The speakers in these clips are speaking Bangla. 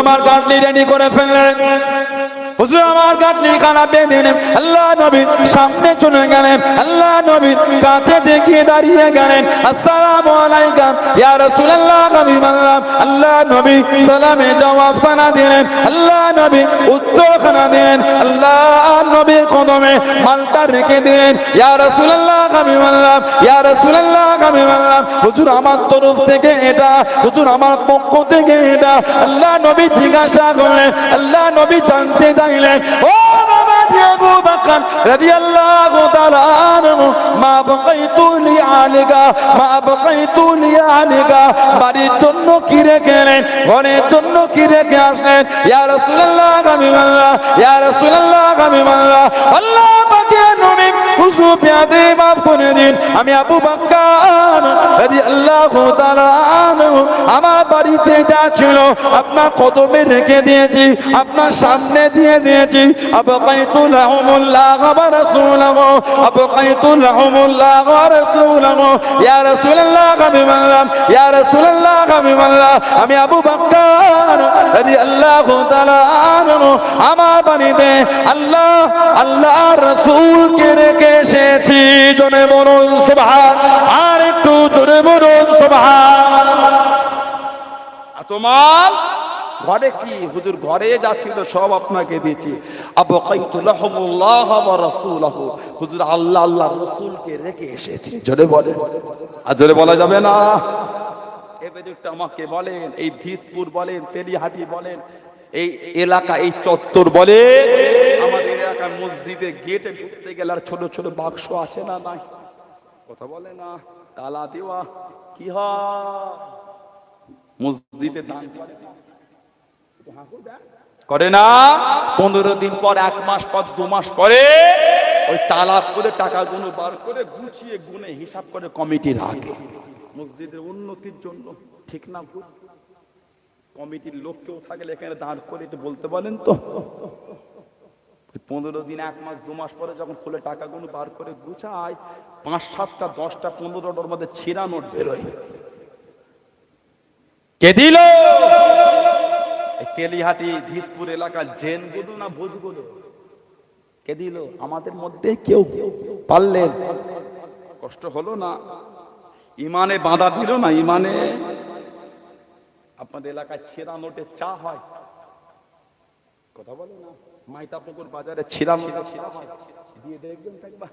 আমার গাঁটলি রেডি করে ফেললেন। হুজুর আমার গাঁটলি খানা বেঁধে নেন, আল্লাহ নবী সামনে চলে গেলেন, আল্লাহ নবী কাছে দেখিয়ে দাঁড়িয়ে গেলেন, আসসালামু আলাইকুম ইয়া রাসূলুল্লাহ। আমি বললাম আল্লাহ নবী সালামে জবাব খানা দিলেন, আল্লাহ নবী উত্তর খানা দিলেন, আল্লাহ নবী কদমে মালটা রেখে দিলেন। ইয়া রাসূলুল্লাহ আমি বললাম, ইয়া রাসূলুল্লাহ আমি বললাম হুজুর আমার তরফ থেকে এটা, হুজুর আমার পক্ষ থেকে এটা। আল্লাহ নবী জিজ্ঞাসা করলেন, আল্লাহ নবী জানতে চাইলেন, ও বাবা জি আবু বকর রাদিয়াল্লাহু তাআলা আনহু, মা বাকাইতু লি আলিকা, মা বাকাইতু লি আলিকা, বাড়ির জন্য কি রেখেলেন, ঘরের জন্য কি রেখে আসলেন? ইয়া রাসূলুল্লাহ আমি বললাম, ইয়া রাসূলুল্লাহ আমি বললাম আল্লাহ পাকের নবী হুজুর পেয়াদে মাফ করে দিন, আমি আবু বকর রাদিয়াল্লাহু তাআলা আনহু আমার বাড়িতে যা ছিল আপনার কদমে রেখে দিয়েছি, আপনার সামনে দিয়ে দিয়েছি। আবকাইতু লাহুমুল্লাহ ওয়া রাসূলুহু, আবকাইতু লাহুমুল্লাহ ওয়া রাসূলুহু। ইয়া রাসূলুল্লাহ আমি বললাম, ইয়া রাসূলুল্লাহ আমি বললাম আমি আবু বকর রাদিয়াল্লাহু তাআলা আনহু আমার বাড়িতে আল্লাহ আল্লাহর রাসূলকে রেখে এসেছি। জোরে বলুন সুবহান, আর একটু জোরে বলুন সুবহান। তোমার ঘরে কি হুজুর ঘরে যা ছিল সব আপনাকে দিয়েছি। আবকাইতু লাহুমুল্লাহ ওয়া রাসূলুহু, হুজুর আল্লাহ আল্লাহর রাসূলকে রেখে এসেছি। জোরে বলে, আর জোরে বলা যাবে না। এবারে একটু আমাকে বলেন, এই ধীতপুর বলেন, তেলিহাটি বলেন, এই এলাকা, এই চত্বর বলে, আমাদের এলাকার মসজিদে গেটে ঢুকতে গেলে আর ছোট ছোট বাক্স আছে না নাই? কথা বলে না, তালা দেওয়া কি হয়? মসজিদে দান করে না, 15 দিন পর, 1 মাস পর, 2 মাস পরে ওই তালা খুলে টাকাগুলো বার করে গুছিয়ে গুনে হিসাব করে কমিটি রাখে মসজিদের উন্নতির জন্য। ঠিক না ভুল? কমিটির লোক কেউ থাকলে এখানে দাঁড় করে একটু বলতে বলেন তো। 15 দিন, 1 মাস, 2 মাস পরে যখন খুলে টাকাগুলো বার করে গুছায়, 5, 7টা, 10টা, 15টার মধ্যে ছিঁড়া নোট বেরোয়। কে দিল? তেলিহাটি ধীতপুর এলাকার জেনগুলো না ভোজগুলো? কে দিল? আমাদের মধ্যে কেউ পারলেন? কষ্ট হলো না? ইমানে বাঁধা দিল না? ইমানে। আপনাদের এলাকায় ছেঁড়া নোটে চা হয়? কথা বলে না? মাইতাপুকুর বাজারে ছেঁড়া নোটে চা হয়, দিয়ে দেখবেন একবার।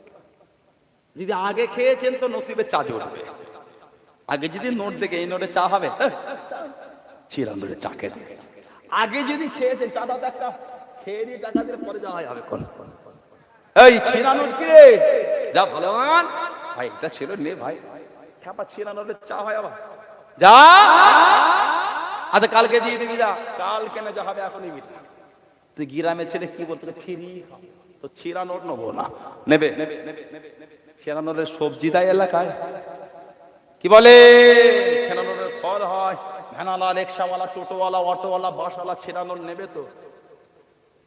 যদি আগে খেয়েছেন তো নসিবে চা জড়বে। আগে যদি নোট দেখে এই নোটে চা হবে, ছেঁড়া নোটে চা খেয়ে আগে যদি খেয়েছেন চা দাও একটা, খেয়ে নিয়ে টাকা দিলে পরে যাওয়া হবে। কোন এই ছেঁড়া নোট কি রে? যা ভগবান ভাই, এটা ছিল নে ভাই, খ্যাপা ছেঁড়া নোটে চা হয় আবার, যা। আচ্ছা কালকে দিয়ে দিবি, যা কালকে না যা হবে এখনই মিটা। তুই গ্রামে ছেলে কি বলতো, ফিরি তো ছেঁড়া নোট নেবো না। নেবে নেবে নেবে নেবে নেবে। ছেঁড়া নোটের সবজি দেয় এলাকায়, কি বলে ছেঁড়া নোটের ফল হয়। ভ্যানালা, রিকশাওয়ালা, টোটোওয়ালা, অটোওয়ালা, বাসওয়ালা ছেঁড়া নোট নেবে তো।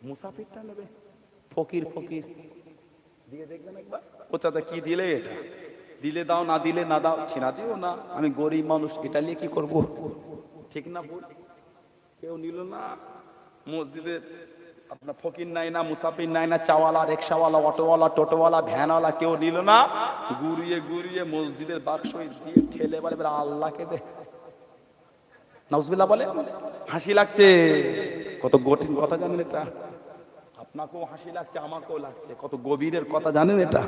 মুসাফিরটা নেবে, ফকির ফকির দিয়ে দেখবেন একবার কোথাতে কি দিলে, এটা দিলে দাও, না দিলে না দাও, ছেঁড়া দিও না। আমি গরিব মানুষ, এটা নিয়ে কি করবো? ঠিক না ভুল? কেউ নিল না। মসজিদের আপনার ফকির নাই না, মুসাফির নাই না, চাওয়ালা, রিকশাওয়ালা, অটোওয়ালা, টোটোওয়ালা, ভ্যানওয়ালা কেউ নিল না। ঘুরিয়ে ঘুরিয়ে মসজিদের বাক্স দিয়ে ঠেলে বলে আল্লাহকে দে। নাউজুবিল্লাহ বলে। হাসি লাগছে, কত কঠিন কথা জানেন এটা? আপনাকেও হাসি লাগছে, আমাকেও লাগছে, কত গভীরের কথা জানেন এটা?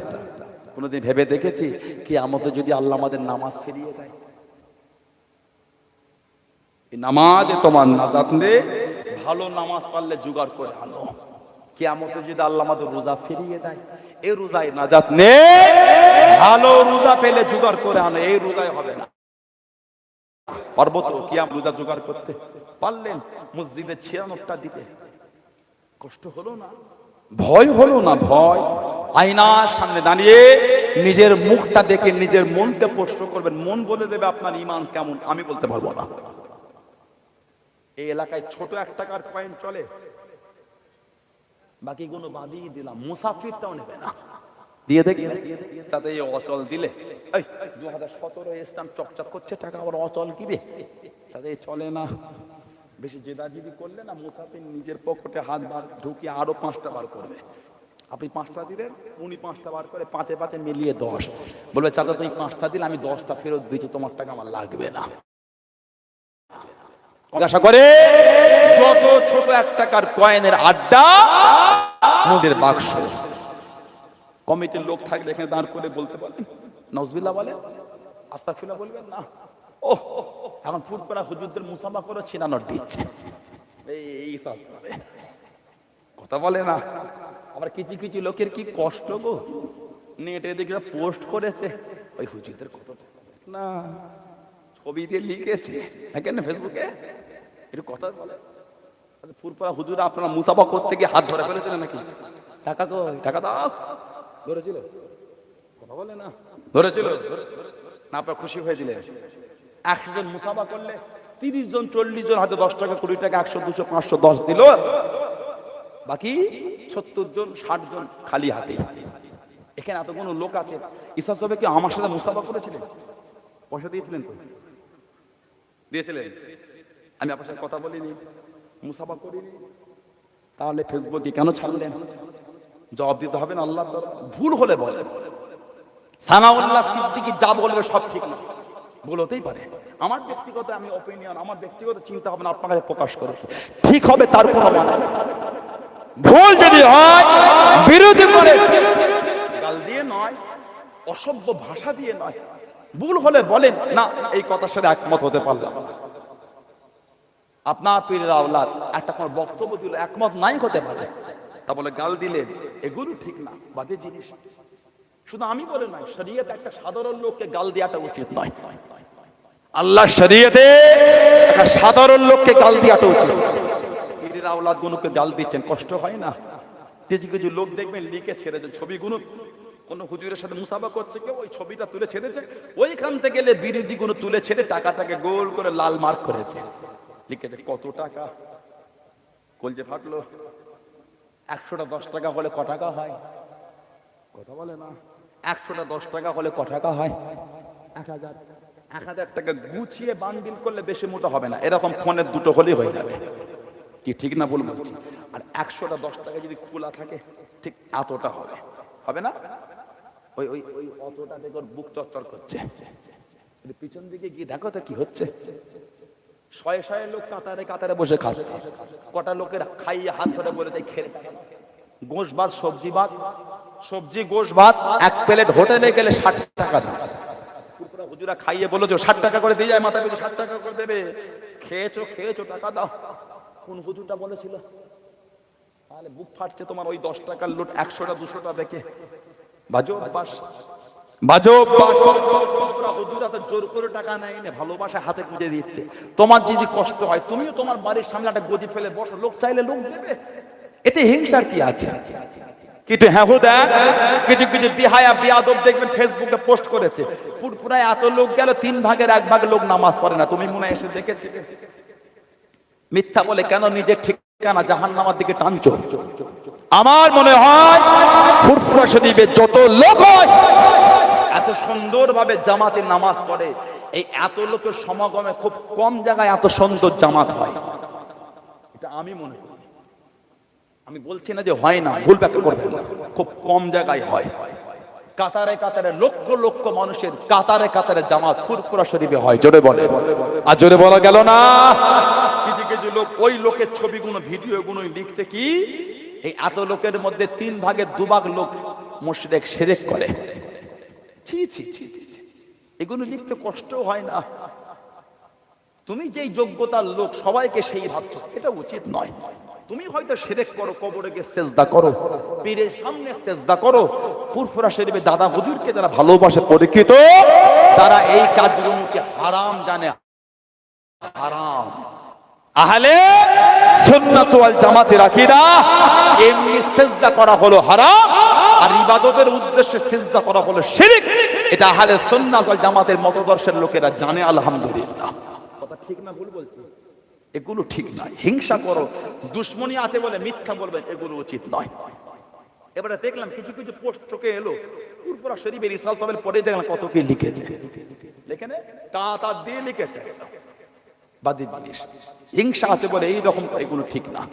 কোনোদিন ভেবে দেখেছি কি আমাদের যদি আল্লাহ আমাদের নামাজ ফিরিয়ে দেয়, এই নামাজে তোমার নাজাত নে, ভালো নামাজ পারলে জোগাড় করে আনো। কিয়ামতে যদি আল্লাহ আমাদের রোজা ফিরিয়ে দেয়, এই রোজায় নাজাত নে, ভালো রোজা পেলে জোগাড় করে আনো, এই রোজায় হবে না। পারবো তো কিয়াম রোজা জোগাড় করতে? পারলেন মসজিদে ছেঁড়া নোটটা দিতে? কষ্ট হলো না? ভয় হলো না? ভয়। আয়নার সামনে দাঁড়িয়ে নিজের মুখটা দেখে নিজের মনকে প্রশ্ন করবেন, মন বলে দেবে আপনার ঈমান কেমন। আমি বলতে পারবো না। এই এলাকায় ছোট 1 টাকার কয়েন চলে, বাকিগুলো বাদিয়ে দিলাম। মুসাফিরটাও নেবে না, দিয়ে দেখবে তাতে এই অচল দিলে, এই 2017 স্ট্যাম্প চকচক করছে টাকা, আবার অচল কি রে, তাতে চলে না। বেশি জেদাজিদি করলে না মুসাফির নিজের পকেটে হাত বার ঢুকিয়ে আরো 5টা বার করবে। আপনি 5টা দিলেন, উনি 5টা বার করে 5 এ 5 মিলিয়ে 10 বলবে চাচা তুই 5টা দিলে আমি 10টা ফেরত দিচ্ছি, তোমার টাকা আমার লাগবে না। আশা করে যত ছোট 1 টাকার কয়েনের আড্ডা মুদের বাক্স। কমিটির লোক থাকলে এখানে দাঁড় করে বলতে পারেন নাউজুবিল্লাহ বলে, আস্তাগফিরুল্লাহ বলবেন না। ও এখন ফুটপাড়া হুজুরদের মুসাফা করে ছিনানোর দিচ্ছে, এই কথা বলে না। আবার কিছু কিছু লোকের কি কষ্ট গো, নেটে দেখে পোস্ট করেছে ওই হুজুরদের কত না ছবি দিয়ে লিখেছে কেন ফেসবুকে, একটু কথা বলে। ফুরপাড়া হুজুর আপনারা মুসাফা করতে গিয়ে হাত ধরে ফেলেছিলেন নাকি? টাকা কই, টাকা দাও। ধরেছিল, কথা বলে না, ধরেছিল না? আপনারা খুশি হয়ে দিলেন। 100 জন মুসাফা করলে 30 জন 40 জন হয়তো 10 টাকা 20 টাকা 100 200 500 10 দিল, বাকি 70 জন 60 জন খালি হাতে। এখানে এতগুলো লোক আছে, ঈসা সাহেব কি আমার সাথে মুসাফা করেছিলেন? পয়সা দিয়েছিলেন তো? দিয়েছিলেন? আমি আপনার সাথে কথা বলিনি, মুসাফা করিনি, তাহলে ফেসবুকে কেন ছাড়লেন? জবাব দিতে হবে না আল্লাহ। ভুল হলে বলে, সানাউল্লাহ সিদ্দিকী যা বলবে সব ঠিক না, ভুল হতেই পারে। আমার ব্যক্তিগত আমি অপিনিয়ন, আমার ব্যক্তিগত চিন্তা ভাবনা আপনার কাছে প্রকাশ করেছি, ঠিক হবে তার কোনো মানে নেই। ভুল যদি হয় বিরোধী করে গাল দিয়ে নয়, অসভ্য ভাষা দিয়ে নয়, ভুল হলে বলেন না এই কথার সাথে একমত হতে পারলাম। আপনার পীরের আওলাদ একটা কোনো বক্তব্য দিল, একমত নাই হতে পারে, তা বলে গাল দিলেন, এগুলো ঠিক না, বাজে জিনিস। শুধু আমি বলে নয়, শরীয়তে একটা সাধারণ লোককে গাল দেওয়াটা উচিত নয়। আল্লাহ শরীয়তে একটা সাধারণ লোককে গাল দেওয়াটা উচিত। পীরের আওলাদ গুলোকে গাল দিচ্ছেন, কষ্ট হয় না? কিছু কিছু লোক দেখবেন লিখে ছেড়েছে ছবিগুলো, কোন হুজুরের সাথে মুসাফা করছে কেউ, ওই ছবিটা তুলে ছেড়েছে, ওইখান থেকে গেলে বিরোধী গুলো তুলে ছেড়ে টাকাটাকে গোল করে লাল মার্ক করেছে, লিখেছে কত টাকা। কলজে ফাটলো। 100টা 10 টাকা হলে ক টাকা হয়? কথা বলে না। 100টা 10 টাকা হলে ক টাকা হয়? 1000। 1000 টাকা গুছিয়ে বান্ডিল করলে বেশি মোটা হবে না, এরকম ফোনের দুটো হলেই হয়ে যাবে। কি ঠিক না বলবো? আর 100টা 10 টাকা যদি খোলা থাকে ঠিক এতটা হবে, হবে না? ওই ওই ওই অতটা দেখো বুক চচ্চর করছে, পিছন দিকে গিয়ে দেখো তো কি হচ্ছে। শয়ে শয়ে লোক কাতারে কাতারে বসে খাচ্ছে, কটা লোকের খাইয়ে হাত ধরে বলে দেয় খেয়ে গোশ ভাত সবজি ভাত, সবজি গোশ ভাত 1 প্লেট হোটেলে গেলে 60 টাকা দাম। হুজুরা খাইয়ে বলেছো 60 টাকা করে দিয়ে যায়, মাথা পিছু 60 টাকা করে দেবে। খেয়েছো খেয়েছো টাকা দাও। কোন হুজুরটা বলেছিল? তাহলে বুক ফাটছে তোমার ওই 10 টাকার লোট 100টা 200টা দেখে। বাজো বাস, বাজো বাস। হুজুরা তো জোর করে টাকা নেয় না, ভালোবাসা হাতে গুঁজে দিচ্ছে। তোমার যদি কষ্ট হয় তুমিও তোমার বাড়ির সামনে একটা গদি ফেলে বসো, লোক চাইলে লোক দেবে, এতে হিংসার কি আছে? কিন্তু হ্যাঁ দেখ, কিছু কিছু বিহায়া বিয়াদব দেখবেন ফেসবুকে পোস্ট করেছে, পুরপুরায় এত লোক গেল 3 ভাগের 1 ভাগ লোক নামাজ পড়ে না। তুমি মনে এসে দেখেছিলে? মিথ্যা বলে কেন নিজের ঠিকানা জাহান্নামের দিকে টানছো? আমার মনে হয় ফুরফুরা শরীফে যত লোক হয় এত সুন্দরভাবে জামাতে নামাজ পড়ে, এই এত লোকের সমাগমে খুব কম জায়গায় এত সুন্দর জামাত হয়, এটা আমি মনে করি। আমি বলছি না যে হয় না, ভুল ব্যাখ্যা করবেন না, খুব কম জায়গায় হয়। কাতারে কাতারে লক্ষ লক্ষ মানুষের কাতারে কাতারে জামাত ফুরফুরা শরীফে হয়। জোরে বলে, আর জোরে বলা গেল না। কিছু কিছু লোক ওই লোকের ছবিগুলো ভিডিওগুলো লিখতে কি এই এত লোকের মধ্যে 3 ভাগের 2 ভাগ লোক মুশরিক শিরক করে। ছি ছি ছি ছি, এগুলো লিখতে কষ্ট হয় না? তুমি যেই যোগ্যতার লোক সবাইকে সেই ভাবছো, এটা উচিত নয়। তুমি হয়তো শিরক করো, কবরে গিয়ে সেজদা করো, পীরের সামনে সেজদা করো। ফুরফুরা শরীফে দাদা হুজুরকে যারা ভালোবাসে পরীক্ষিত, তারা এই কাজগুলোকে হারাম জানে, হারাম। আহলে সুন্নাত ওয়াল জামাতের আকীদা এমনি সেজদা করা হলো হারাম, আর ইবাদতের উদ্দেশ্যে সেজদা করা হলো শিরক। এটা আহলে সুন্নাত ওয়াল জামাতের মতদর্শের লোকেরা জানে। আলহামদুলিল্লাহ। কথা ঠিক না ভুল বলছি? এগুলো ঠিক নয়। হিংসা করো, দুশ্মনী আছে বলে মিথ্যা বলবেন, এগুলো উচিত নয়। এবারে দেখলাম কিছু কিছু পোস্ট চোখে এলো, ফুরফুরা শরীফের রিসাল সাহেবের পরে দেখলাম কত কি লিখেছে, লেখেনে কাঁটা দিয়ে লিখেছে। বাজে জিনিস। হিংসা আছে বলে এইরকম, এগুলো ঠিক না।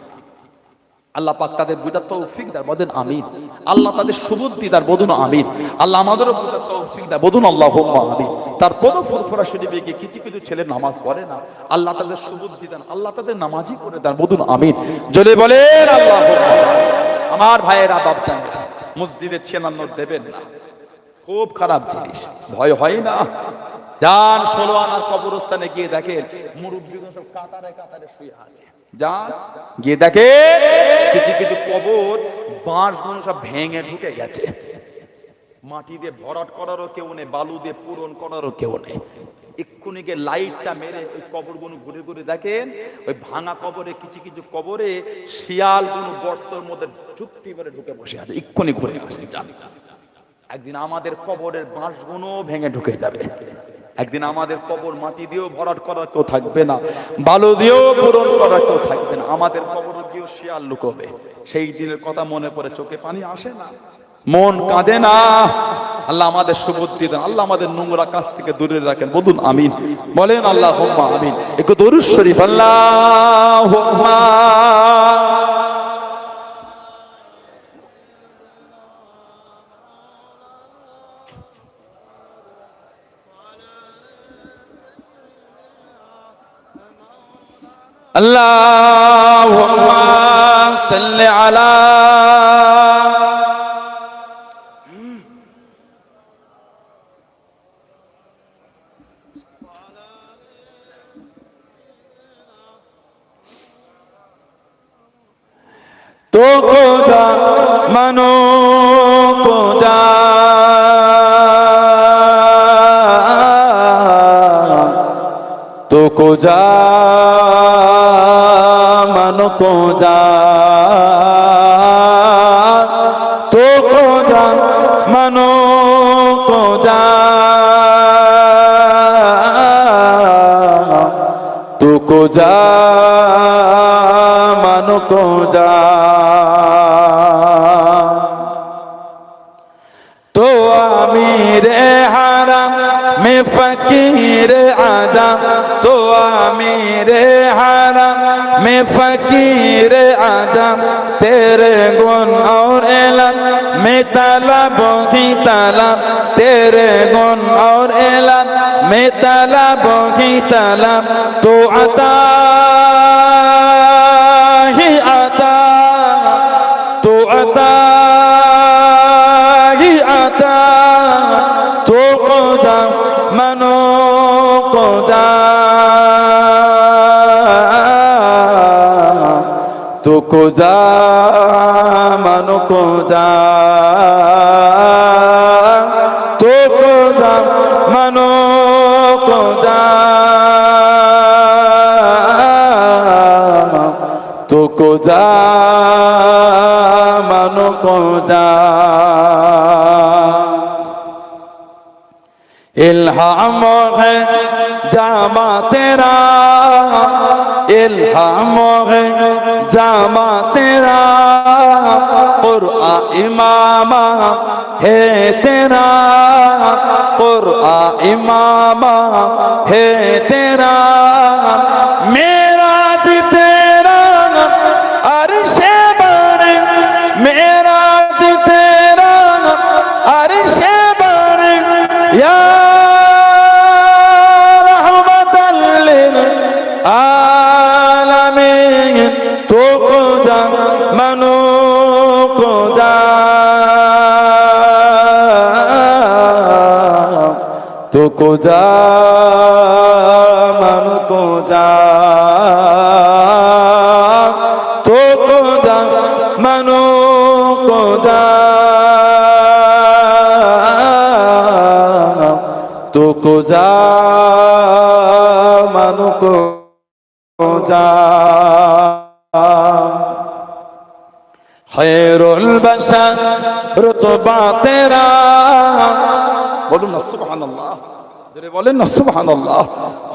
আল্লাহ পাক তাদের বুঝার তৌফিক দার, বলেন আমিন। আল্লাহ তাদের সুবুদ্ধি দার, বলুন আমিন। আল্লাহ আমাদেরও বুঝার তৌফিক দার, বলুন আল্লাহুম্মা আমিন। তারপরও ফুরফুরা শরীফে গিয়ে কিছু কিছু ছেলে নামাজ পড়ে না, আল্লাহ তাদের সুবুদ্ধি দেন, আল্লাহ তাদের নামাজি করে দেন, বলুন আমিন। জোরে বলেন আল্লাহুম্মা আমিন। আমার ভাইয়েরা, বাপজানেরা, মসজিদে ছিয়ান্ন দেবেন না, খুব খারাপ জিনিস। ভয় হয় না? যান 16 আনার কবরস্থানে গিয়ে দেখেন মুরব্বীগণ সব কাতারে কাতারে শুয়ে আছে। যান গিয়ে দেখে কিছু কিছু কবর বাঁশগুলো সব ভেঙে ঢুকে গেছে, মাটি দিয়ে ভরাট করারও কেউ নেই, বালু দিয়ে পূরণ করারও কেউ নেই। এক্ষুনি গিয়ে লাইটটা মেরে ওই কবরগুলো ঘুরে ঘুরে দেখেন, ওই ভাঙা কবরে কিছু কিছু কবরে শিয়ালগুলো গর্তের মধ্যে ঢুকতে পারে, ঢুকে বসে আছে। এক্ষুনি ঘুরে আসে, যান। একদিন আমাদের কবরের বাঁশগুলো ভেঙে ঢুকে যাবে, একদিন আমাদের কবর মাটি দিয়েও ভরাট করার কেউ থাকবে না, বালু দিয়েও পূরণ করার কেউ থাকবে না, আমাদের কবর দিয়েও শিয়াল লুকোবে। সেই দিনের কথা মনে পড়ে চোখে পানি আসে না, মন কাঁদে না? আল্লাহ আমাদের সুবুদ্ধি দেন, আল্লাহ আমাদের নোংরা কাজ থেকে দূরে রাখেন, বলুন আমিন। বলেন আল্লাহুম্মা আমিন। একটু দরুদ শরীফ, আল্লাহুম্মা আল্লাহুম্মা সাল্লি আলা तो को जा मनो को जा तो को जा मनो को जा तो को जा मनो को जा तो को जा मनो को जा तो अमीर हरम में फकीर आजम, तो अमीर हरम में फकीर आजम, तेरे गुण और इल्म में तलब की तलब, तेरे गुण और इल्म में तलब की तलब, तो अता ही अता, तो अता ही अता, तो को जा मनो को जा, तो को जा मनो को जा, तो को जा मनो को जा, तो को जा मनो को जा। इल्हाम है जामा तेरा, इल्हाम है जामा तेरा, कुरआन इमामा है तेरा, कुरआन इमामा है तेरा, मेराज तेरा अर्शे बारे, मेराज तेरा अर्शे बारे, या रहमतल लिल आलमीन, तो को जा मनो को जा, तो को जा मनो को जा, तो को जा मनो को जा, तो को जा मनो को जा। खैरुल बशर रुतबा तेरा, बोलूं ना सुबहानल्लाह, जरे बोले ना सुबहानल्लाह।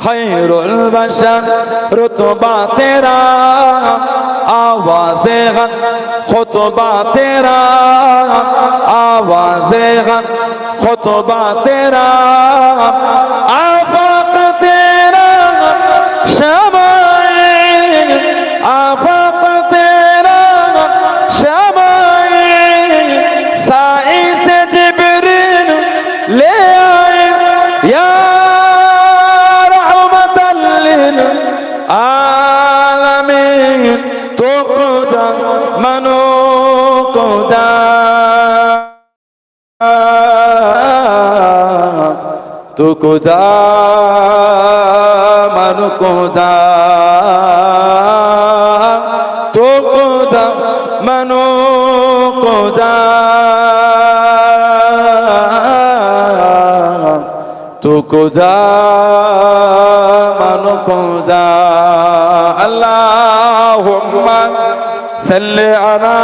खैरुल बशर रुतबा तेरा, आवाज़े गन खुतबा तेरा, आवाज़े गन खुतबा तेरा, आफाक तेरा शमाए आफाक तेरा शमाए साई से जिब्रील ले आए या रहमतल लिल आलमीन तो खुदा मनो को जा तो खुदा मनो को जा तो खुदा मनो को जा तो खुदा मनो को जा अल्लाहुम्मा सल्ली अला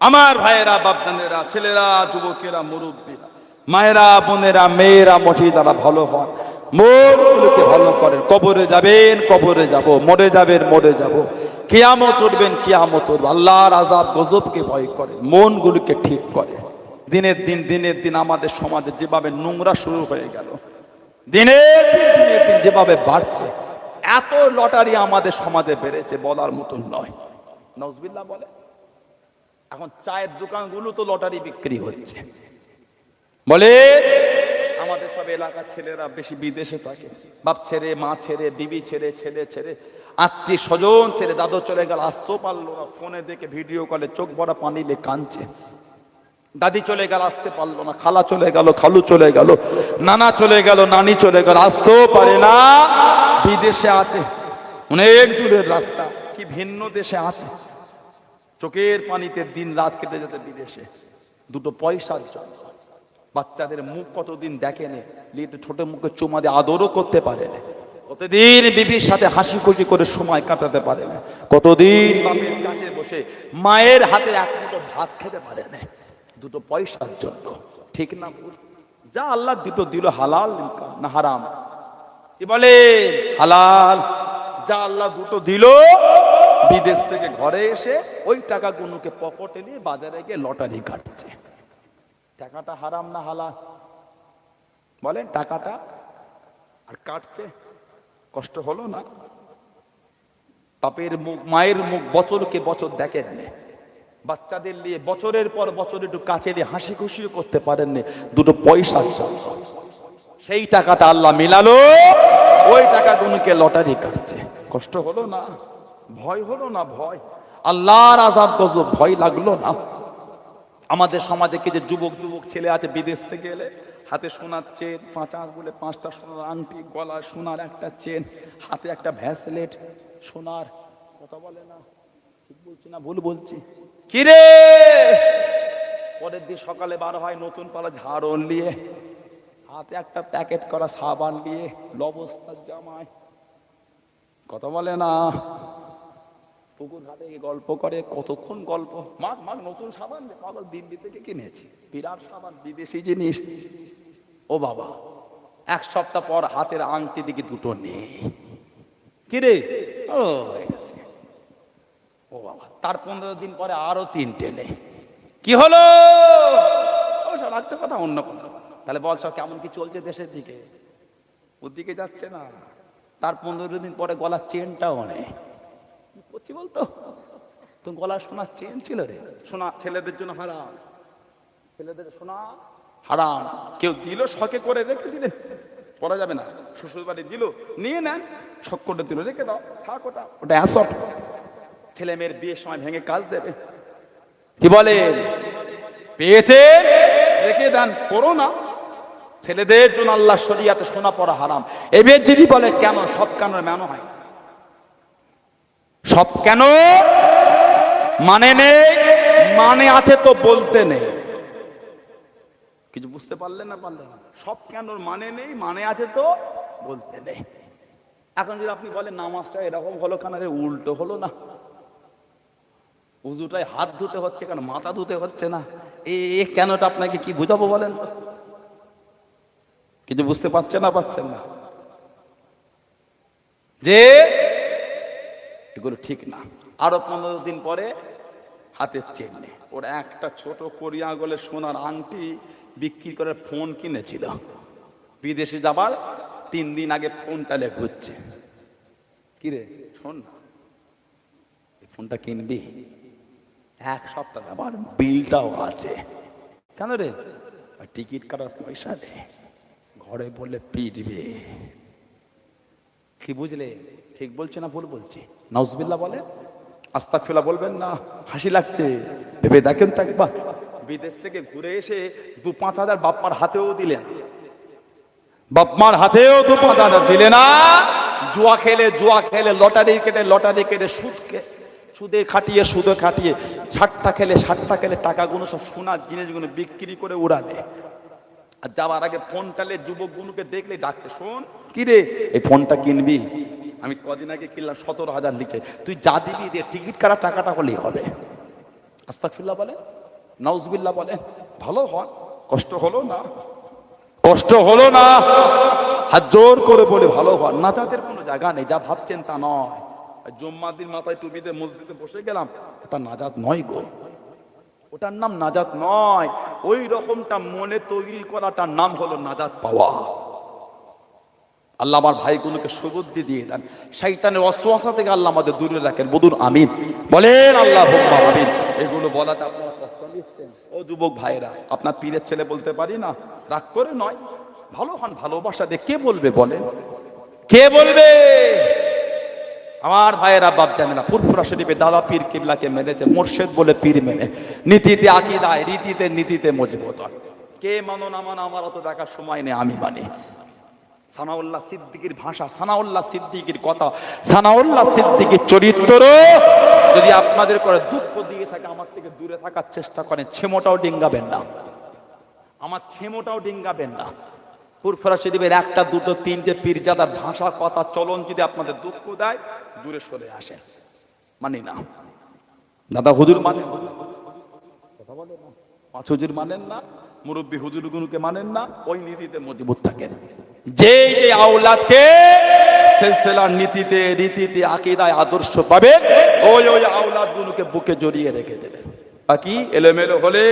আমার ভাইয়েরা, বাপদানেরা, ছেলেরা, যুবকেরা, মুরব্বীরা, মায়েরা, বোনেরা, মেয়েরা, মঠি যারা ভালো হন, মনগুলোকে ভালো করেন। কবরে যাবেন, কবরে যাব, মরে যাবেন, মরে যাব, কিয়ামত উঠবেন, কিয়ামত উঠবে। আল্লাহর আযাব গজবকে ভয় করেন, মনগুলোকে ঠিক করে। দিনের দিন আমাদের সমাজে যেভাবে নোংরা শুরু হয়ে গেল, দিনের দিন যেভাবে বাড়ছে, এত লটারি আমাদের সমাজে বেড়েছে বলার মতন নয়। নাউজুবিল্লাহ বলে। এখন চায়ের দোকানগুলো তো লটারি বিক্রি হচ্ছে। বলে আমাদের সব এলাকার ছেলেরা বেশি বিদেশে থাকে, বাপ ছেড়ে, মা ছেড়ে, বিবি ছেড়ে, ছেলে ছেড়ে, আত্মীয় স্বজন ছেড়ে, দাদু চলে গেল, আসতেও পারলো না, ফোনে দেখে ভিডিও কলে চোখ ভরা পানি লে কাঁদছে। দাদি চলে গেল, আসতে পারলো না, খালা চলে গেল, খালু চলে গেল, নানা চলে গেল, নানি চলে গেল, আসতেও পারে না, বিদেশে আছে, অনেক দূরের রাস্তা, কি ভিন্ন দেশে আছে, চোখের পানিতে দিন রাত কেটে যেতে বিদেশে, দুটো পয়সার জন্য। বাচ্চাদের মুখ কতদিন দেখেনি, ছোট মুখে চুমা দিয়ে আদরও করতে পারে না, কতদিন বিবির সাথে হাসি খুশি করে সময় কাটাতে পারে না, কতদিন বাপের কাছে বসে মায়ের হাতে এক মুঠো ভাত খেতে পারে না, দুটো পয়সার জন্য। ঠিক না ভুল? যা আল্লাহ দুটো দিল, হালাল না হারাম? কি বলে? হালাল। যা আল্লাহ দুটো দিল, বিদেশ থেকে ঘরে এসে ওই টাকাগুলোকে পকেটে নিয়ে বাজারে গিয়ে লটারি কাটছে। টাকাটা হারাম না হালাল? বলেন। টাকাটা আর কাটছে, কষ্ট হলো না? বাপের মুখ, মায়ের মুখ বছরকে বছর দেখেন না, বাচ্চাদের নিয়ে বছরের পর বছর একটু কাছে দিয়ে হাসি খুশিও করতে পারেননি, দুটো পয়সার জন্য। সেই টাকাটা আল্লাহ মিলালো, ওই টাকাগুলোকে লটারি কাটছে। কষ্ট হলো না? ভয় হলো না? ভয়। আল্লাহর আযাব গজব ভয় লাগলো না? আমাদের সমাজে কি যে যুবক ছেলে আছে, বিদেশ থেকে এলে হাতে সোনার চেন, 5 আঙ্গুলে 5টা সোনার আংটি, গলায় সোনার একটা চেন, হাতে একটা ভ্যাসলেট সোনার। কথা বলে না? ঠিক বলছি না ভুল বলছি? কিরে, পরের দিন সকালে বার হয় নতুন পালা ঝাড় নিয়ে, হাতে একটা প্যাকেট করা সাবান নিয়ে, লবস্তার জামায়। কথা বলে না? পুকুর ঘাটে গল্প করে, কতক্ষণ গল্প। মাঘ নতুন সাবান পাগল, দিল্লি থেকে কিনেছি, বিরাট সাবান, বিদেশি জিনিস। ও বাবা, এক সপ্তাহ পর হাতের আংটি দিকে দুটো নেই। কিরে, ও হয়ে গেছে। ও বাবা, তার 15 দিন পরে আরো 3টে নেই। কি হলো? ও সব রাখতে কথা, অন্য কথা। তাহলে বল সব কেমন কি চলছে দেশের দিকে? ওর দিকে যাচ্ছে না। তার 15 দিন পরে গলার চেনটাও নেই। কি করছি বলতো? তো গলার সোনার চেন ছিল রে। সোনা ছেলেদের জন্য হারাম, ছেলেদের সোনা হারাম। কেউ দিল শখে করে, রেখে দিলে পরা যাবে না। শ্বশুর বাড়ি দিল, নিয়ে নেন, শখ করে দিল, রেখে দাও, থাক। ওটা অ্যাসট। ছেলে মেয়ের বিয়ের সময় ভেঙে কাজ দেবে। কি বলে? পেয়েছে রেখে দেন, করো না। ছেলেদের জন্য আল্লাহ শরিয়াতে সোনা পরা হারাম। এবার যদি বলে কেন, সব কেন মেনো হয়? সব কেন মানে নেই? মানে আছে তো বলতে নেই। কিছু বুঝতে পারলেন না? পারলেন না? সব কেন মানে নেই, মানে আছে তো বলতে নেই। এখন যদি আপনি বলেন নামাজটা এরকম হলো কেন, রে উল্টো হলো না? উজুটাই হাত ধুতে হচ্ছে কেন, মাথা ধুতে হচ্ছে না? এই কেনটা আপনাকে কি বুঝাবো বলেন তো? কিছু বুঝতে পারছেন না? পাচ্ছেন না যে এগুলো ঠিক না। আরো 15 দিন পরে হাতের চেন নেই। ওর একটা ছোট কোরিয়া গলে সোনার আংটি বিক্রি করে ফোন কিনেছিল। বিদেশে যাবার 3 দিন আগে ফোনটা লে ঘুরছে। কিরে শোন না, এই ফোনটা কিনবি? 1 সপ্তাহ আবার বিলটাও আছে। কেন রে? টিকিট কাটার পয়সা নেই, ঘরে বললে পিটবে। কি বুঝলে? ঠিক বলছে না ভুল বলছি? নাউজুবিল্লাহ বলে, আস্তাগফিরুল্লাহ বলবেন না? হাসি লাগছে, ভেবে দেখেন তো একবার। বিদেশ থেকে ঘুরে এসে 2-5 হাজার বাপমার হাতেও দিলেন, বাপমার হাতেও 2-5 হাজার দিলে না। জুয়া খেলে লটারি কেটে সুদে খাটিয়ে ষাটটা খেলে টাকাগুলো সব সোনার জিনিসগুলো বিক্রি করে উড়ালে। আর যাওয়ার আগে ফোনটালে যুবকগুলোকে দেখলে ডাকতে, শোন কি রে এই ফোনটা কিনবি? আমি কদিন আগে কিনলাম 17,000 লিখে, তুই যা দিবি দিয়ে টিকিট কাটা টাকাটা হলেই হবে। আস্তাগফিরুল্লাহ বলে, নাউজুবিল্লাহ বলে। ভালো হয়, কষ্ট হলো না, হাত জোর করে বলে ভালো হয়। নাজাতের কোনো জায়গা নেই, যা ভাবছেন তা নয়। জুম্মার দিন মাথায় টুপিতে মসজিদে বসে গেলাম, ওটা নাজাত নয় গো, ওটার নাম নাজাত নয়। ওই রকমটা মনে তৈরি করাটার নাম হলো নাজাত পাওয়া। আল্লাহ আমার ভাইগুলোকে সুবুদ্ধি দিয়ে দেন, শয়তানের ওয়াসওয়াসা থেকে আল্লাহ আমাদের দূরে রাখেন। বলুন আমিন, বলেন আল্লাহুম্মা আমিন। এগুলো বলাতে আপনারা কষ্ট নিচ্ছেন। ও যুবক ভাইরা, আপনার পীরের ছেলে বলতে পারি না, রাগ করে নয়, ভালো হন, ভালোবাসা দিয়ে। কে বলবে বলেন? কে বলবে? আমার ভাইয়েরা বাপ জানে না, ফুরফুরা শরীফে দাদা পীর কিবলাকে মেনেছে, মোর্শেদ বলে পীর মেনে, নীতিতে আকীদায় নীতিতে মজবুত হয়। কে মানো না মানো আমার অত দেখার সময় নেই, আমি মানি। সানাউল্লাহ সিদ্দিকীর ভাষা, সানাউল্লাহ সিদ্দিকীর কথা, সানাউল্লাহ সিদ্দিকীর চরিত্র যদি আপনাদের করে দুঃখ দিয়ে থাকে, আমার থেকে দূরে থাকার চেষ্টা করেন, ছেমোটাও ডিঙ্গাবেন না, আমার ছেমোটাও ডিঙ্গাবেন না। ফুরফুরা শরীফের 1, 2, 3টে পীরজাদার ভাষা, কথা, চলন যদি আপনাদের দুঃখ দেয়, দূরে সরে আসেন। মানি না। দাদা হুজুর মানেন, কথা বলেন না, 5 হুজুর মানেন না, মুরব্বী হুজুরগুলোকে মানেন না, ওই নীতিতে মজবুত থাকেন। যে আওলাদকে সিলসিলার নীতিতে রীতিতে আকীদায় আদর্শ পাবেন, ওই আওলাদগুলোকে বুকে জড়িয়ে রেখে দেবেন। বাকি এলোমেলো হলে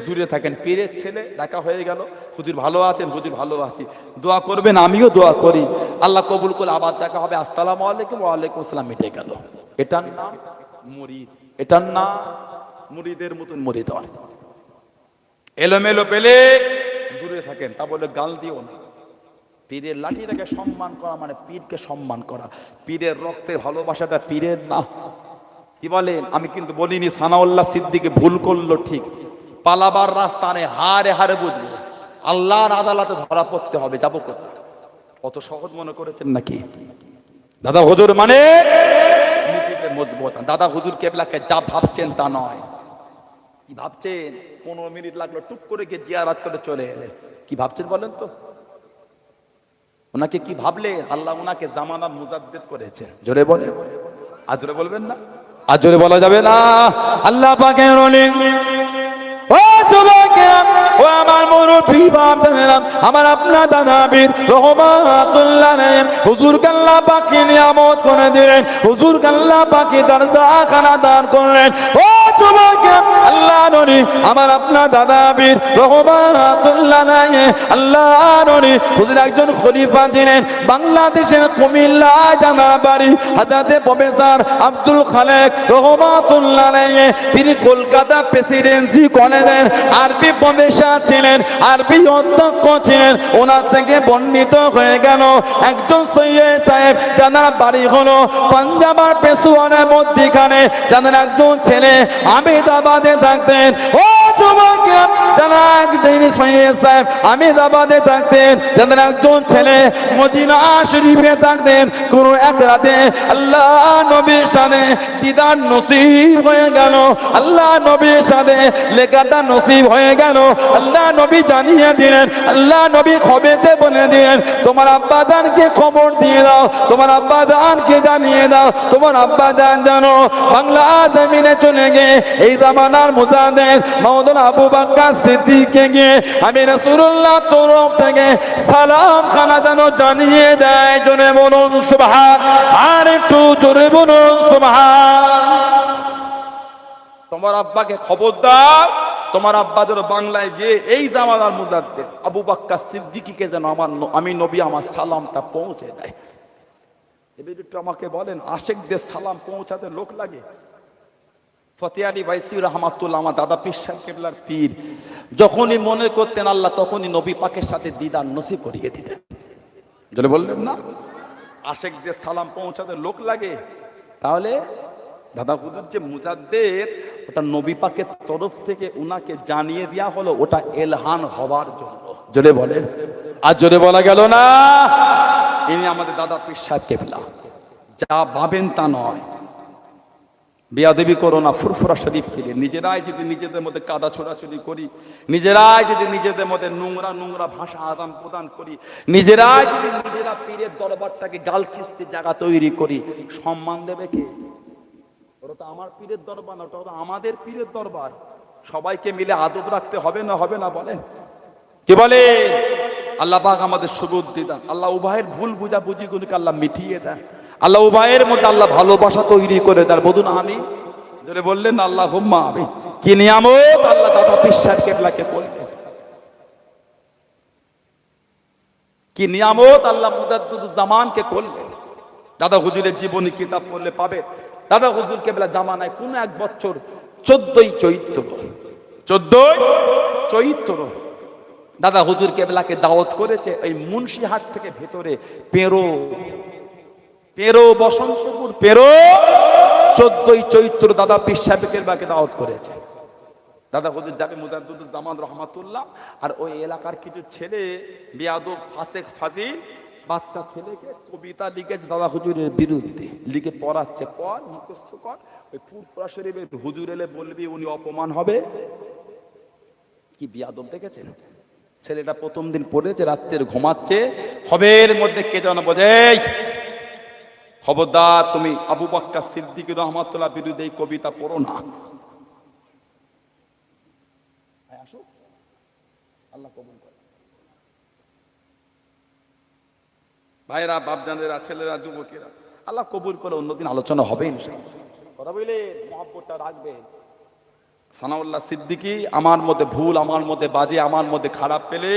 দূরে থাকেন। পীরের ছেলে দেখা হয়ে গেল, হুজুর ভালো আছেন, হুজুর ভালো আছি, দোয়া করবেন, আমিও দোয়া করি, আল্লাহ কবুল করে আবার দেখা হবে, আসসালামু আলাইকুম, ওয়া আলাইকুম আসসালাম, মিটে গেল। এটার নাম মুরিদ, এটার নাম মুরিদের মতন মুরিদ হয়। এলোমেলো পেলে দূরে থাকেন, তা বলে গাল দিও না। পীরের লাঠিটাকে সম্মান করা মানে পীরকে সম্মান করা। পীরের রক্তে ভালোবাসাটা পীরের না। কি বলেন? আমি কিন্তু বলিনি সানাউল্লাহ সিদ্দিকী ভুল করলো, ঠিক, পালাবার রাস্তা নেই, হারে হারে বুঝবো, আল্লাহর আদালতে ধরা পড়তে হবে, যাবো কোথায়? অত সহজ মনে করেছেন নাকি? দাদা হুজুর মানে নীতিতে মজবুত। দাদা হুজুর কেবলাকে যা ভাবছেন তা নয়। কি ভাবছেন? 15 মিনিট লাগলো, টুক করে গিয়ে জিয়ারত করে চলে এলেন। কি ভাবছেন বলেন তো? ওনাকে কি ভাবলেন? আল্লাহ ওনাকে জামানার মুজাদ্দিদ করেছেন। জোরে বলে, আর জোরে বলবেন না, আর জোরে বলা যাবে না। আল্লাহ পাকের ওলি, ও যুবকেরা, ও আমার মুরব্বি বাপদাদারা, আমার আপনার দাদা পীর রহমাতুল্লাহ আলাইহি, হুজুরকে আল্লাহ পাক নিয়ামত করে দিলেন, হুজুরকে আল্লাহ পাক দরজাখানা দান করলেন। ও যুবকেরা, আল্লাহ নবী আমার আপনার দাদা পীর রহমাতুল্লাহ আলাইহি, আল্লাহ নবী হুজুর একজন খলিফা ছিলেন। বাংলাদেশের কুমিল্লা জানার বাড়ি হযরতে প্রফেসর আব্দুল খালেক রহমাতুল্লাহ আলাইহি, তিনি কলকাতা প্রেসিডেন্সি কলেজের আরবি প্রফেসর ছিলেন, আরবি অধ্যক্ষ ছিলেন। ওনার থেকে বর্ণিত হয়ে গেল একজন সৈয়দ সাহেব জানার বাড়ি হলো পাঞ্জাবার পেশোয়ারের মধ্যখানে, জানার একজন ছেলে আহমেদাবাদে থাকতেন। ও যুবকেরা, জানা একদিন সৈয়দ সাহেব আহমেদাবাদে থাকতেন, জানার একজন ছেলে মদিনা শরীফে থাকতেন। কোন এক রাতে আল্লাহ নবীর সাথে দিদার নসিব হয়ে গেল, আল্লাহ নবীর সাথে লেখাটা নসিব হয়ে গেল। আল্লাহ নবী জানিয়ে দিলেন, আল্লাহ নবী খবরেতে বলে দিলেন, তোমার আব্বা জানকে খবর দিয়ে দাও, তোমার আব্বা জানকে জানিয়ে দাও, তোমার আব্বা জান জানো বাংলা জমিনে চলে গিয়ে এই জামানার মুজাদ্দিদ মাওলানা আবু বকর সিদ্দিককে গিয়ে আমি রাসূলুল্লাহ তরফ থেকে সালাম খানা যেন জানিয়ে দেয়। জোরে বলুন সুবহান, আর একটু জোরে বলুন সুবহান। তোমার আব্বাকে খবর দাও, তোমার আব্বা যেন বাংলায় গিয়ে এই জামানার মুজাদ্দিদ আবু বকর সিদ্দিকীকে যেন আমি নবী আমার সালামটা পৌঁছে দেয়। এবার একটু আমাকে বলেন, আশেকদের সালাম পৌঁছাতে লোক লাগে? ফতে আলী বাইসি রহমাতুল্লাহ, আমার দাদা পীর সাহেব কেবলার পীর, যখনই মনে করতেন আল্লাহ তখনই নবী পাকের সাথে দিদার নসিব করিয়ে দিতেন। যদি বললেন না আশেকদের সালাম পৌঁছাতে লোক লাগে, তাহলে দাদা হুজুর যে মুজাদ্দিদ, ওটা নবী পাকের তরফ থেকে উনাকে জানিয়ে দেওয়া হলো, ওটা এলহান হওয়ার জন্য। জোরে বলেন, আর জোরে বলা গেল না। ইনি আমাদের দাদা পীর সাহেব কেবলা, যা ভাবেন তা নয়। বিয়াদবি করো না ফুরফুরা শরীফ ফিরে। নিজেরাই যদি নিজেদের মধ্যে কাদা ছোড়াছুড়ি করি, নিজেরাই যদি নিজেদের মধ্যে নোংরা নোংরা ভাষা আদান প্রদান করি, নিজেরাই যদি নিজেরা পীরের দরবারটাকে গাল খিস্তি জায়গা তৈরি করি, সম্মান দেবে কে? ওটা তো আমার পীরের দরবার না, ওটা তো আমাদের পীরের দরবার। সবাইকে মিলে আদব রাখতে হবে না, হবে না বলেন? কি বলে? আল্লাহ পাক আমাদের সুবুদ্ধি দান। আল্লাহ উভয়ের ভুল বুঝাবুঝি গুলিকে আল্লাহ মিটিয়ে দেন। আল্লাহ উভয়ের মধ্যে আল্লাহ ভালোবাসা তৈরি করে দেন। বলুন আমি। যদি বললেন আল্লাহুম্মা আমিন। কি নিয়ামত আল্লাহ দাদা পীর সাহেব কেবলাকে বললেন, কি নিয়ামত আল্লাহ মুজাদ্দিদুজ জামানকে করলেন। দাদা হুজুরের জীবনী কিতাব পড়লে পাবে, দাদা হুজুর কেবলা জামানায় কোন এক বছর 14ই চৈত্র দাদা হুজুর কেবলাকে দাওয়াত করেছে এই মুন্সিহাট থেকে ভেতরে পেরো বসন্তপুর 14ই চৈত্র দাদা পীর সাহেব কেবলাকে দাওয়াত করেছে। দাদা হুজুর যাবে মুজাদ্দিদুজ জামান রহমাতুল্লাহ, আর ওই এলাকার কিছু ছেলে বেয়াদব ফাসেক ফাজিল বাচ্চা ছেলেকে কবিতা লিখেছে দাদা হুজুরের বিরুদ্ধে, লিখে পড়াচ্ছে, পড় মুখস্থ কর। ওই ফুরফুরা শরীফে হুজুর এলে বলবি উনি অপমান হবে। কি বিয়াদব দেখেছেন? ছেলেটা প্রথম দিন পড়েছে, রাত্রের ঘুমাচ্ছে, খবের মধ্যে কে যেন বোঝে, খবরদার তুমি আবু বকর সিদ্দিক রহমাতুল্লাহ বিরুদ্ধে এই কবিতা পড়ো না। আল্লাহ কবুল করে। ভাইরা, বাপজানেরা, ছেলেরা, যুবকেরা, আল্লাহ কবুল করে। অন্যদিন আলোচনা হবে ইনশাআল্লাহ। কথা বলে মহব্বতটা রাখবেন। সানাউল্লাহ সিদ্দিকী আমার মধ্যে ভুল, আমার মধ্যে বাজে, আমার মধ্যে খারাপ পেলে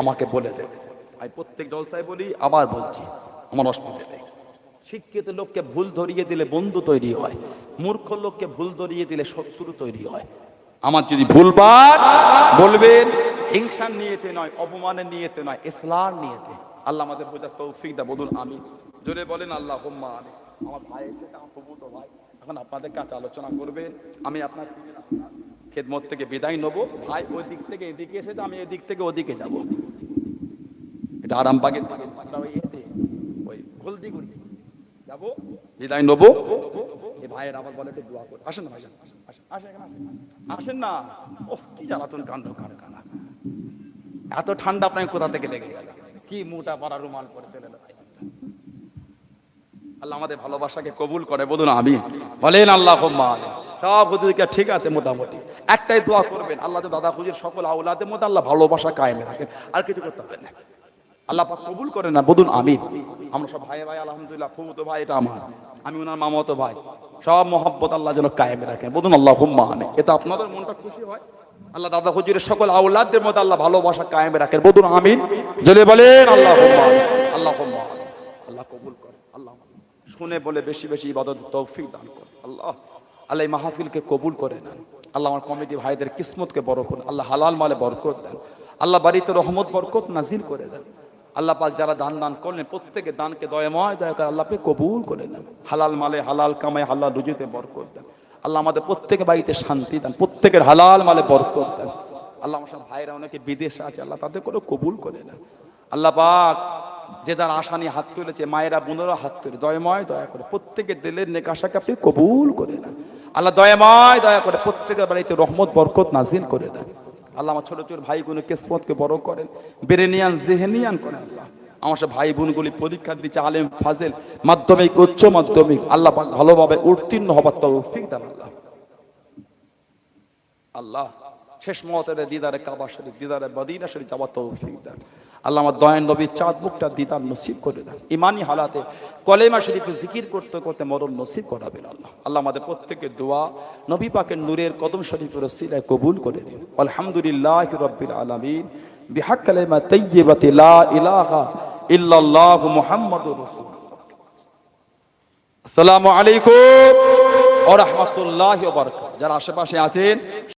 আমাকে বলে দেবে। আমি প্রত্যেক জলসায় বলি, আবার বলছি, আমার অসুবিধা নেই। শিক্ষিত লোককে ভুল ধরিয়ে দিলে বন্ধু তৈরি হয়, মূর্খ লোককে ভুল ধরিয়ে দিলে শত্রু তৈরি হয়। আমার যদি ভুলবার বলবেন, হিংসার নিয়েতে নয়, অপমানের নিয়েতে নয়, ইসলার নিয়েতে। আল্লাহ আমাদের বোঝার তৌফিক দা। বলুন আমি। জোরে বলেন আল্লাহুম্মা আমিন। আমার ভাই এসেছে, আমার প্রভূত ভাই, এখন আপনাদের কাছে আলোচনা করবে। আমি আপনার খেদমত থেকে বিদায় নেব। ভাই ওই দিক থেকে এদিকে এসেছে, আমি এদিক থেকে ওদিকে যাব। এটা আরামবাগের ওই হলদিগুড়ি যাবো, বিদায় নেবো। এই ভাইয়ের আবার বলে একটু দোয়া করে। আসেন না ভাই, আসেন না। ও কি জ্বালাতন কাণ্ড কারখানা, এত ঠান্ডা আপনাকে কোথা থেকে লেগে গেল? কি মোটা পাড়া রুমাল পরে চলে এলো। আল্লাহ আমাদের ভালোবাসাকে কবুল করে। বলুন আমি। বলেন আল্লাহুম্মা আমিন। সব হুজুরকে ঠিক আছে মোটামুটি। একটাই দোয়া করবেন, আল্লাহ তো দাদা হুজুর সকল আওলাদের মধ্যে আল্লাহ ভালোবাসা কায়েমে রাখেন। আর কিছু করতে হবে না, আল্লাহ পাক কবুল করে না। বলুন আমিন। আমরা সব ভাই ভাই আলহামদুলিল্লাহ, ফুফুতো ভাই এটা আমার, আমি ওনার মামাতো ভাই, সব মহব্বত আল্লাহ যেন কায়েমে রাখেন। বলুন আল্লাহুম্মা আমিন। এতে আপনাদের মনটা খুশি হয়। আল্লাহ দাদা হুজুরের সকল আওলাদদের মধ্যে আল্লাহ ভালোবাসা কায়েমে রাখেন। বলুন আমিন। জোরে বলেন আল্লাহুম্মা আমিন। আল্লাহুম্মা আমিন। আল্লাহ কবুল করে। আল্লাহ শুনে বলে বেশি বেশি ইবাদতের তৌফিক দান করে। আল্লাহ আল্লাহ মাহফিলকে কবুল করে নেন। আল্লাহ আমার কমিটি ভাইদের কিসমতকে বড় করুন। আল্লাহ হালাল মালে বরকত দেন। আল্লাহ বাড়িতে রহমত বরকত নাজিল করে দেন। আল্লাহ পাক যারা দান করলেন প্রত্যেকের দানকে দয়াময় দয়া করে আল্লাহ আপনি কবুল করে দেন। হালাল মালে, হালাল কামায়, হালাল রুজিতে বরকত দেন। আল্লাহ আমাদের প্রত্যেকের বাড়িতে শান্তি দেন, প্রত্যেকের হালাল মালে বরকত দেন। আল্লাহ আমার সব ভাইরা অনেকে বিদেশে আছে, আল্লাহ তাদের করে কবুল করে দেন। আল্লাহ পাক যে যার আশা নিয়ে হাত তুলেছে, মায়েরা বোনেরা হাত তুলে দয়াময় দয়া করে প্রত্যেকের দিলের নেক আশাকে আপনি কবুল করে দেন। আল্লাহ দয়াময় দয়া করে প্রত্যেকের বাড়িতে রহমত বরকত নাজিল করে দেন। আল্লাহ আমার ছোট ছোট ভাইগুলো কিসমতকে বড় করেন, বেরেনিয়ান জেহেনিয়ান করেন। আল্লাহ আমার সব ভাই বোনগুলি পরীক্ষা দিচ্ছে, আলেম ফাজেল, মাধ্যমিক, উচ্চ মাধ্যমিক, আল্লাহ পাক ভালোভাবে উত্তীর্ণ হবার তৌফিক দেন। আল্লাহ আল্লাহ শেষ মতের দিদারে কাবা শরীফ, দিদারে মদিনা শরীফ যাওয়ার তৌফিক দেন। আল্লাহ আমার দয়ান নবীর চাঁদ মুখটা দিদার নসিব করে দেন। ইমানি হালাতে কলেমা শরীফে জিকির করতে করতে মরণ নসিব করাবেন আল্লাহ। আল্লাহ আমাদের প্রত্যেকের দোয়া নবী পাকের নূরের কদম শরীফের ওসিলায় কবুল করে নিন। আলহামদুলিল্লাহি রাব্বিল আলামিন বিহাক কালিমা তাইয়্যিবাতি লা ইলাহা ইল্লাল্লাহু মুহাম্মাদুর রাসূলুল্লাহ। আসসালামু আলাইকুম ওয়া রাহমাতুল্লাহি ওয়া বারাকাতুহু। যারা আশেপাশে আছেন